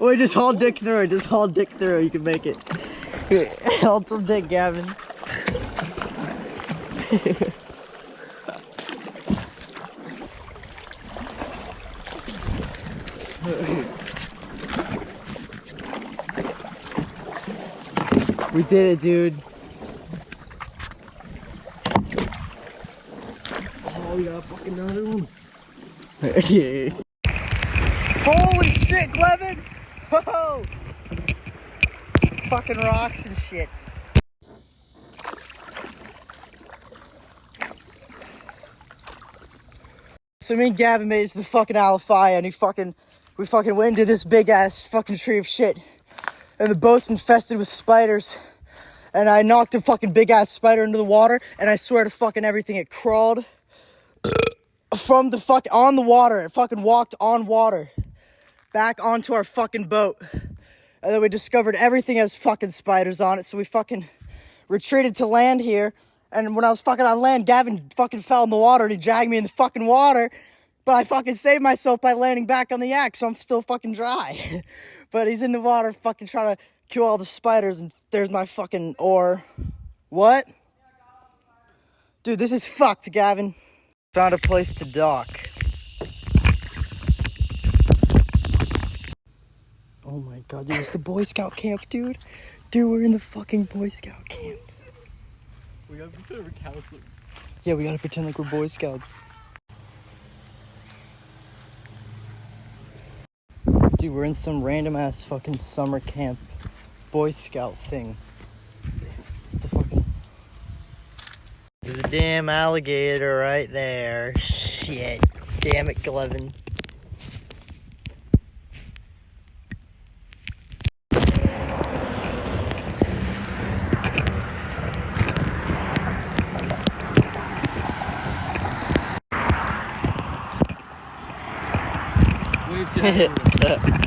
Wait, just haul dick through it. Just haul dick through it. You can make it. Haul some dick, Gavin. We did it, dude. Oh, we got fucking another one. Yeah. Holy shit, Gavin! Whoa! Fucking rocks and shit. So me and Gavin made it to the fucking Alafaya, and we fucking went into this big ass fucking tree of shit. And the boat's infested with spiders. And I knocked a fucking big ass spider into the water, and I swear to fucking everything, it crawled from the on the water. It fucking walked on water back onto our fucking boat. And then we discovered everything has fucking spiders on it, so we fucking retreated to land here. And when I was fucking on land, Gavin fucking fell in the water and he dragged me in the fucking water. But I fucking saved myself by landing back on the yak, so I'm still fucking dry. But he's in the water fucking trying to kill all the spiders, and there's my fucking oar. What? Dude, this is fucked, Gavin. Found a place to dock. Oh my god, dude, it's the Boy Scout camp, dude. Dude, we're in the fucking Boy Scout camp. We gotta pretend we're counseling. Yeah, we gotta pretend like we're Boy Scouts. Dude, we're in some random ass fucking summer camp Boy Scout thing. It's the fucking... There's a damn alligator right there. Shit. Damn it, Gavin. Wave to everyone.